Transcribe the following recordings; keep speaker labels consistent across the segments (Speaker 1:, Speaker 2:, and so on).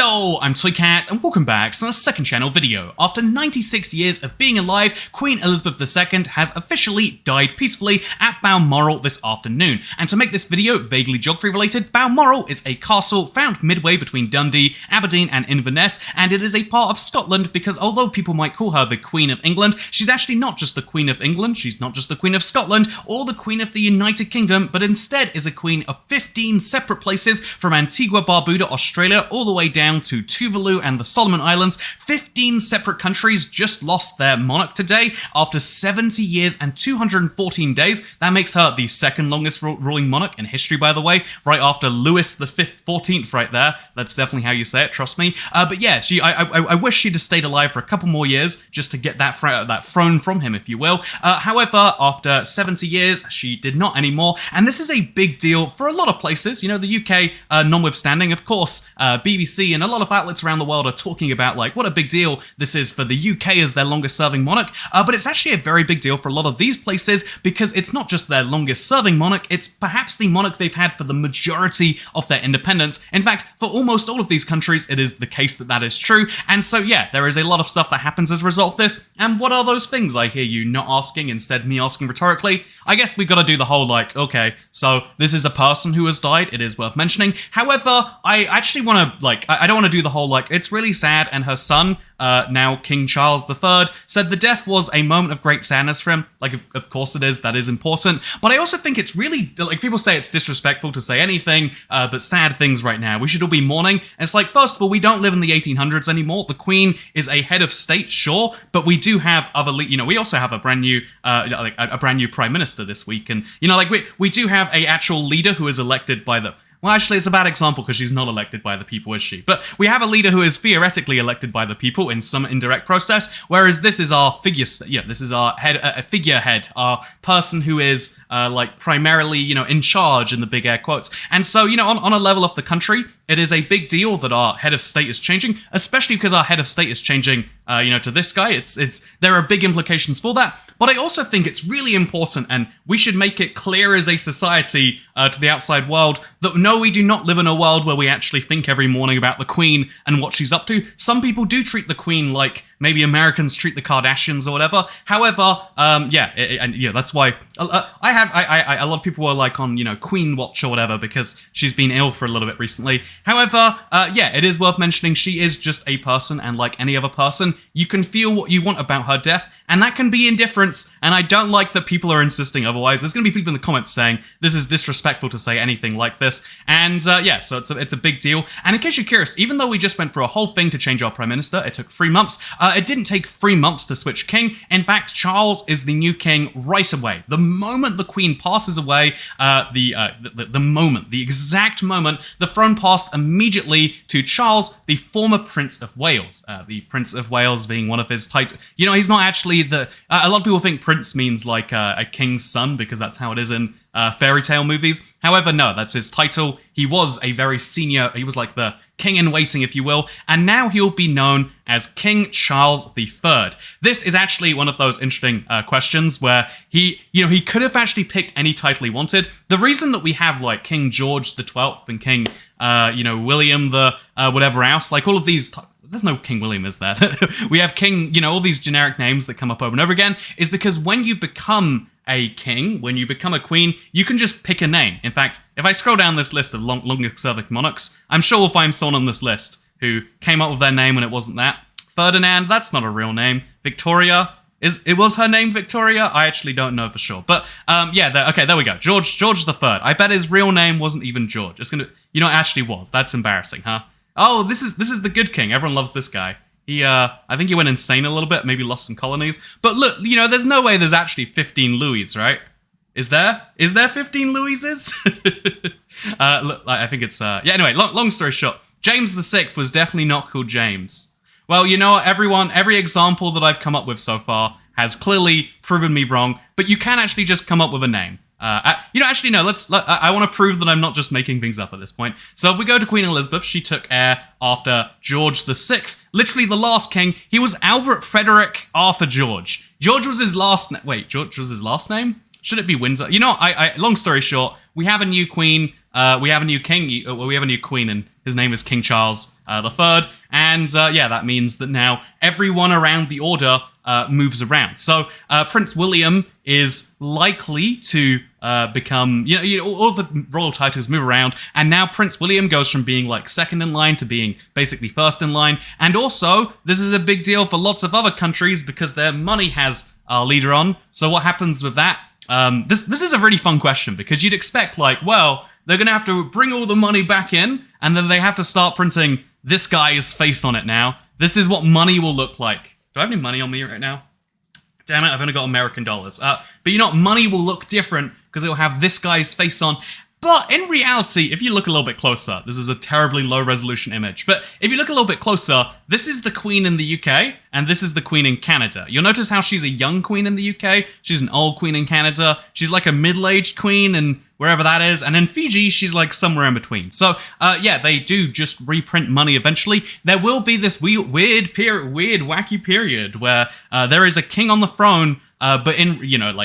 Speaker 1: Hello, I'm Toycat and welcome back to our second channel video. After 96 years of being alive, Queen Elizabeth II has officially died peacefully at Balmoral this afternoon. And to make this video vaguely geography related, Balmoral is a castle found midway between Dundee, Aberdeen and Inverness, and it is a part of Scotland because although people might call her the Queen of England, she's actually not just the Queen of England, she's not just the Queen of Scotland or the Queen of the United Kingdom, but instead is a queen of 15 separate places from Antigua, Barbuda, Australia, all the way down to Tuvalu and the Solomon Islands. 15 separate countries just lost their monarch today after 70 years and 214 days. That makes her the second longest ruling monarch in history, by the way, right after Louis the 14th right there. That's definitely how you say it, trust me. But yeah, I wish she'd have stayed alive for a couple more years just to get that throne from him, if you will. However, after 70 years, she did not anymore, and this is a big deal for a lot of places. You know, the UK notwithstanding, of course, BBC and a lot of outlets around the world are talking about like what a big deal this is for the UK as their longest serving monarch, but it's actually a very big deal for a lot of these places because it's not just their longest serving monarch, it's perhaps the monarch they've had for the majority of their independence. In fact, for almost all of these countries, it is the case that that is true, and so yeah, there is a lot of stuff that happens as a result of this, and what are those things, I hear you not asking, instead me asking rhetorically? I guess we've got to do the whole like, okay, so this is a person who has died, it is worth mentioning. However, I actually want to, like, I don't want to do the whole, like, it's really sad, and her son, now King Charles III, said the death was a moment of great sadness for him. Like, of course it is, that is important. But I also think it's really, like, people say it's disrespectful to say anything but sad things right now. We should all be mourning. And it's like, first of all, we don't live in the 1800s anymore. The Queen is a head of state, sure, but we do have other, you know, we also have a brand new, a brand new prime minister this week. And, you know, like, we do have a actual leader who is elected by the... Well, actually, it's a bad example because she's not elected by the people, is she? But we have a leader who is theoretically elected by the people in some indirect process, whereas this is our this is our head, a figurehead, our person who is like primarily, you know, in charge in the big air quotes. And so, you know, on a level of the country, it is a big deal that our head of state is changing, especially because our head of state is changing, you know, to this guy. There are big implications for that. But I also think it's really important, and we should make it clear as a society to the outside world that no, we do not live in a world where we actually think every morning about the Queen and what she's up to. Some people do treat the Queen like maybe Americans treat the Kardashians or whatever. However, that's why a lot of people were like on, you know, Queen Watch or whatever because she's been ill for a little bit recently. However, it is worth mentioning she is just a person, and like any other person, you can feel what you want about her death, and that can be indifference, and I don't like that people are insisting otherwise. There's going to be people in the comments saying this is disrespectful to say anything like this, and so it's a big deal. And in case you're curious, even though we just went through a whole thing to change our Prime Minister, it took 3 months, it didn't take 3 months to switch king. In fact, Charles is the new king right away. The moment the Queen passes away, the exact moment, the throne passed immediately to Charles, the former Prince of Wales. The Prince of Wales being one of his titles. You know, he's not actually a lot of people think prince means like a king's son because that's how it is in fairy tale movies. However, no, that's his title. He was a very senior, he was like the king in waiting, if you will, and now he'll be known as King Charles III. This is actually one of those interesting questions where he could have actually picked any title he wanted. The reason that we have like King George XII and King, William the whatever else, like all of these. There's no King William, is there? We have King, all these generic names that come up over and over again, is because when you become a king, when you become a queen, you can just pick a name. In fact, if I scroll down this list of longest serving monarchs, I'm sure we'll find someone on this list who came up with their name when it wasn't that. Ferdinand, that's not a real name. Victoria, was her name Victoria? I actually don't know for sure. But there we go. George III. I bet his real name wasn't even George. It actually was. That's embarrassing, huh? Oh, this is the good king. Everyone loves this guy. He, I think he went insane a little bit, maybe lost some colonies. But look, there's no way there's actually 15 Louis, right? Is there? Is there 15 Louises? Look, I think it's, anyway, long story short, James VI was definitely not called James. Well, you know what, every example that I've come up with so far has clearly proven me wrong, but you can actually just come up with a name. Actually, no, I want to prove that I'm not just making things up at this point. So if we go to Queen Elizabeth, she took heir after George VI, literally the last king. He was Albert Frederick Arthur George. George was his last name. Should it be Windsor? Long story short, we have a new queen. we have a new king, we have a new queen, and his name is King Charles III. And yeah, that means that now everyone around the order moves around. So Prince William is likely to become, all the royal titles move around, and now Prince William goes from being like second in line to being basically first in line. And also, this is a big deal for lots of other countries because their money has our leader on. So what happens with that? This is a really fun question because you'd expect like, well, they're going to have to bring all the money back in, and then they have to start printing this guy's face on it now. This is what money will look like. Do I have any money on me right now? Damn it, I've only got American dollars. But you know what? Money will look different because it'll have this guy's face on. But in reality, if you look a little bit closer, this is a terribly low resolution image, but if you look a little bit closer, this is the Queen in the UK, and this is the Queen in Canada. You'll notice how she's a young Queen in the UK, she's an old Queen in Canada, she's like a middle-aged Queen in wherever that is, and in Fiji, she's like somewhere in between. So, yeah, they do just reprint money eventually. There will be this weird, wacky period where there is a king on the throne, but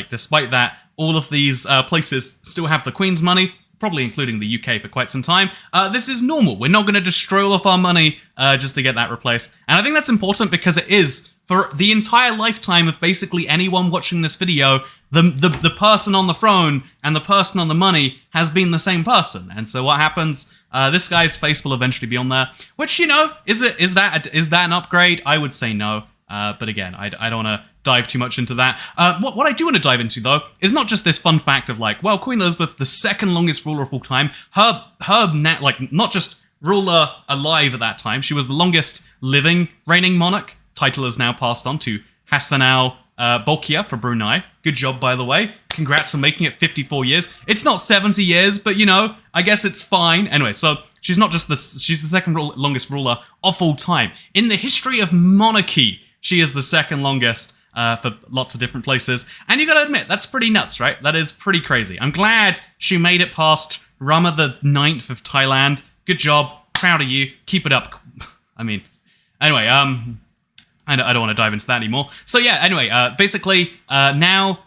Speaker 1: despite that, all of these places still have the Queen's money, probably including the UK for quite some time. This is normal. We're not going to destroy all of our money just to get that replaced. And I think that's important because it is, for the entire lifetime of basically anyone watching this video, the person on the throne and the person on the money has been the same person. And so what happens? This guy's face will eventually be on there, which, is that an upgrade? I would say no. But again, I don't want to dive too much into that. What I do want to dive into, though, is not just this fun fact of like, well, Queen Elizabeth, the second longest ruler of all time, not just ruler alive at that time, she was the longest living reigning monarch. Title is now passed on to Hassan al-Bolkiah for Brunei. Good job, by the way. Congrats on making it 54 years. It's not 70 years, but I guess it's fine. Anyway, so she's not just she's the second longest ruler of all time. In the history of monarchy, she is the second longest for lots of different places. And you gotta admit, that's pretty nuts, right? That is pretty crazy. I'm glad she made it past Rama the Ninth of Thailand. Good job. Proud of you. Keep it up. I mean, anyway, I don't want to dive into that anymore. So yeah, anyway, basically, now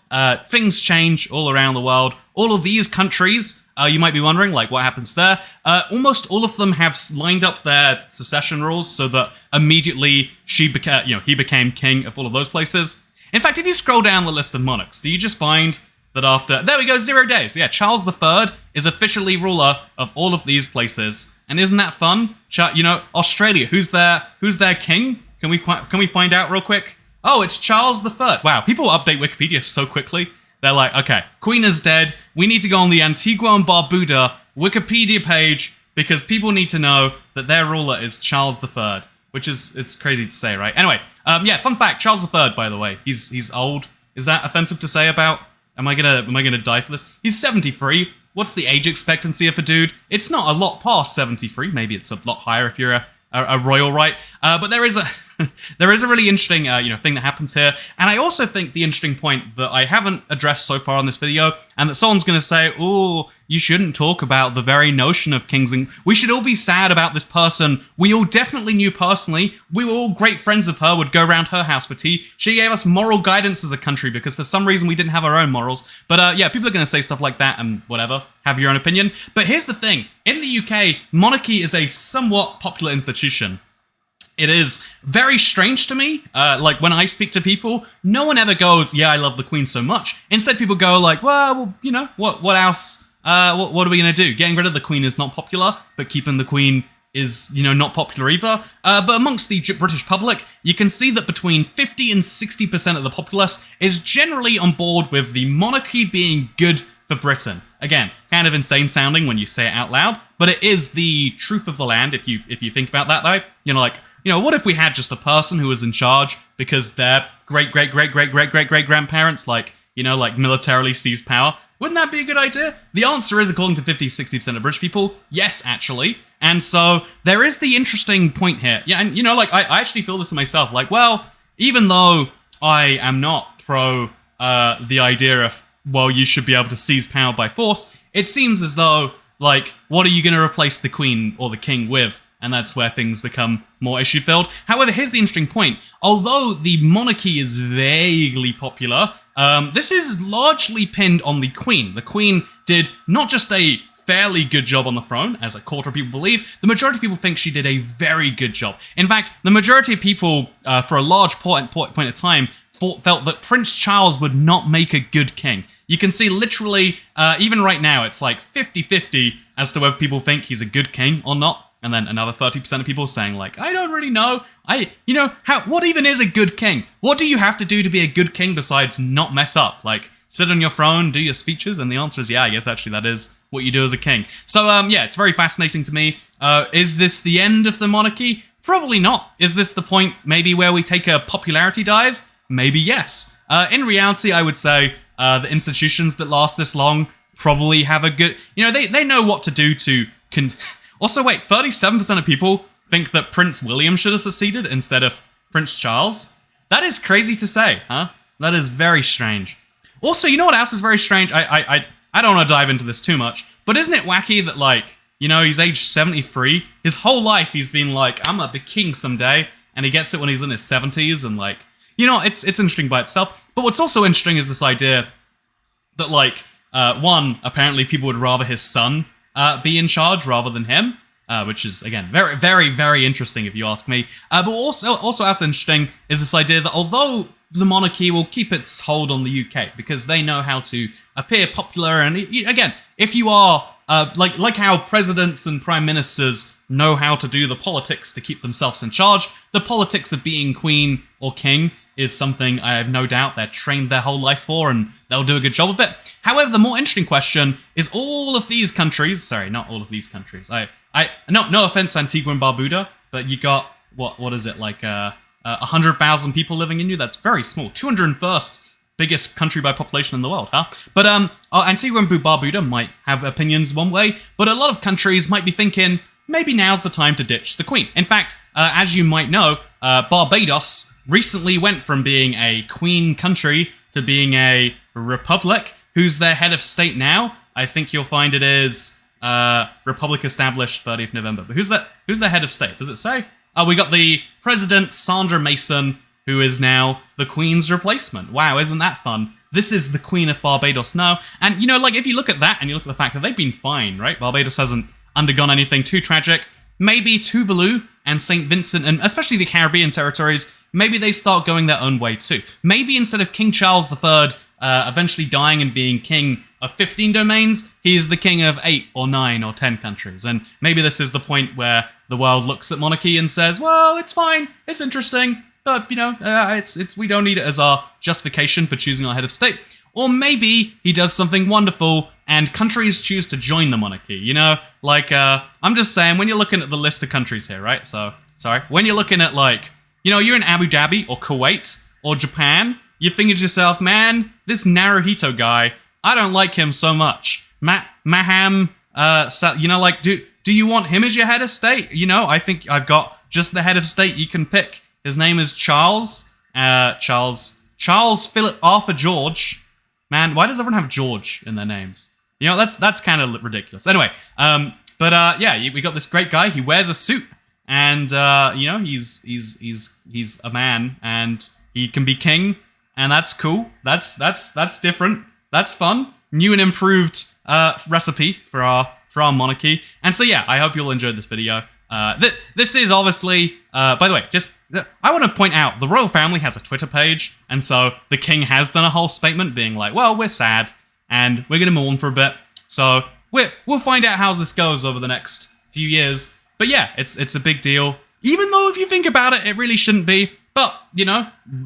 Speaker 1: things change all around the world. All of these countries, you might be wondering, like, what happens there? Almost all of them have lined up their succession rules so that immediately he became king of all of those places. In fact, if you scroll down the list of monarchs, do you just find that after, there we go, 0 days. Yeah, Charles III is officially ruler of all of these places. And isn't that fun? Australia, who's their king? Can we find out real quick? Oh, it's Charles III. Wow, people update Wikipedia so quickly. They're like, okay, Queen is dead. We need to go on the Antigua and Barbuda Wikipedia page because people need to know that their ruler is Charles III, which is, it's crazy to say, right? Anyway, yeah, fun fact, Charles III, by the way, he's old. Is that offensive to say about? Am I gonna die for this? He's 73. What's the age expectancy of a dude? It's not a lot past 73. Maybe it's a lot higher if you're a royal, right? But there is a there is a really interesting thing that happens here, and I also think the interesting point that I haven't addressed so far on this video, and that someone's going to say, "Oh, you shouldn't talk about the very notion of kings, and we should all be sad about this person we all definitely knew personally. We were all great friends of her. Would go around her house for tea. She gave us moral guidance as a country because for some reason we didn't have our own morals." But yeah, people are going to say stuff like that and whatever. Have your own opinion. But here's the thing: in the UK, monarchy is a somewhat popular institution. It is very strange to me. Like when I speak to people, no one ever goes, "Yeah, I love the Queen so much." Instead, people go like, "Well, what else? What are we gonna do? Getting rid of the Queen is not popular, but keeping the Queen is, not popular either." But amongst the British public, you can see that between 50 and 60% of the populace is generally on board with the monarchy being good for Britain. Again, kind of insane sounding when you say it out loud, but it is the truth of the land if you think about that, though. What if we had just a person who was in charge because their great-great-great-great-great-great-great-grandparents, militarily seized power? Wouldn't that be a good idea? The answer is, according to 50-60% of British people, yes, actually. And so there is the interesting point here. Yeah, and, I actually feel this in myself. Even though I am not pro the idea of, well, you should be able to seize power by force, it seems as though, what are you going to replace the Queen or the King with? And that's where things become more issue-filled. However, here's the interesting point. Although the monarchy is vaguely popular, this is largely pinned on the Queen. The Queen did not just a fairly good job on the throne, as a quarter of people believe, the majority of people think she did a very good job. In fact, the majority of people, for a large point of time, felt that Prince Charles would not make a good king. You can see literally, even right now, it's like 50-50 as to whether people think he's a good king or not. And then another 30% of people saying like, I don't really know. What even is a good king? What do you have to do to be a good king besides not mess up? Like, sit on your throne, do your speeches? And the answer is, yeah, I guess actually that is what you do as a king. So, yeah, it's very fascinating to me. Is this the end of the monarchy? Probably not. Is this the point maybe where we take a popularity dive? Maybe yes. In reality, I would say the institutions that last this long probably have a good... they know what to do to... Also, wait, 37% of people think that Prince William should have succeeded instead of Prince Charles? That is crazy to say, huh? That is very strange. Also, you know what else is very strange? I don't want to dive into this too much, but isn't it wacky that, like, he's aged 73? His whole life he's been like, I'm gonna be king someday, and he gets it when he's in his 70s, and like, it's interesting by itself. But what's also interesting is this idea that, like, one, apparently people would rather his son be in charge rather than him, which is, again, very, very, very interesting if you ask me. But also as interesting is this idea that although the monarchy will keep its hold on the UK because they know how to appear popular, and again, if you are like how presidents and prime ministers know how to do the politics to keep themselves in charge, the politics of being queen or king is something I have no doubt they're trained their whole life for, and they'll do a good job of it. However, the more interesting question is all of these countries, sorry, not all of these countries. No offense, Antigua and Barbuda, but you got, what is it, like 100,000 people living in you? That's very small. 201st biggest country by population in the world, huh? But Antigua and Barbuda might have opinions one way, but a lot of countries might be thinking, maybe now's the time to ditch the queen. In fact, as you might know, Barbados recently went from being a queen country to being a republic. Who's their head of state now? I think you'll find it is Republic established 30th November. But who's their head of state? Does it say? Oh, we got the President Sandra Mason, who is now the Queen's replacement. Wow, isn't that fun? This is the Queen of Barbados now. And, like, if you look at that and you look at the fact that they've been fine, right? Barbados hasn't undergone anything too tragic. Maybe Tuvalu and St. Vincent, and especially the Caribbean territories, maybe they start going their own way too. Maybe instead of King Charles III eventually dying and being king of 15 domains, he's the king of 8 or 9 or 10 countries. And maybe this is the point where the world looks at monarchy and says, well, it's fine, it's interesting, but, we don't need it as our justification for choosing our head of state. Or maybe he does something wonderful and countries choose to join the monarchy, Like, I'm just saying, when you're looking at the list of countries here, right? So, sorry. When you're looking at, like, you're in Abu Dhabi or Kuwait or Japan, you're thinking to yourself, man, this Naruhito guy, I don't like him so much. Maham, do you want him as your head of state? I think I've got just the head of state you can pick. His name is Charles Philip Arthur George. Man, why does everyone have George in their names? That's kind of ridiculous. Anyway, yeah, we got this great guy. He wears a suit, and he's a man, and he can be king, and that's cool. That's different. That's fun. New and improved recipe for our monarchy. And so yeah, I hope you'll enjoy this video. This is obviously, by the way, I want to point out, the royal family has a Twitter page, and so the king has done a whole statement being like, well, we're sad, and we're going to mourn for a bit, so we'll find out how this goes over the next few years. But yeah, it's a big deal, even though if you think about it, it really shouldn't be, but,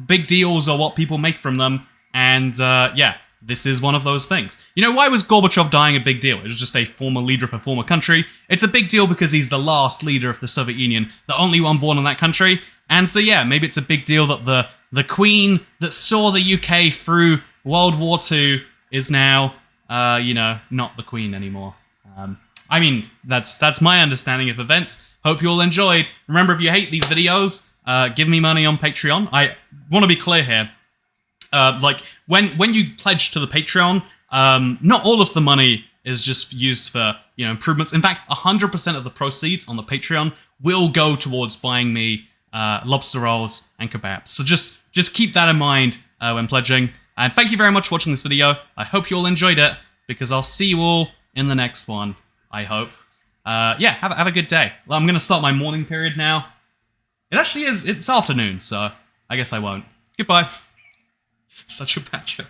Speaker 1: big deals are what people make from them, and yeah, this is one of those things. Why was Gorbachev dying a big deal? It was just a former leader of a former country. It's a big deal because he's the last leader of the Soviet Union, the only one born in that country. And so yeah, maybe it's a big deal that the queen that saw the UK through World War II is now, not the queen anymore. I mean, that's my understanding of events. Hope you all enjoyed. Remember, if you hate these videos, give me money on Patreon. I want to be clear here. Like, when you pledge to the Patreon, not all of the money is just used for, improvements. In fact, 100% of the proceeds on the Patreon will go towards buying me lobster rolls and kebabs. So just keep that in mind when pledging. And thank you very much for watching this video. I hope you all enjoyed it, because I'll see you all in the next one. I hope. Yeah, have a good day. Well, I'm gonna start my morning period now. It actually is, it's afternoon, so I guess I won't. Goodbye. Such a bad joke.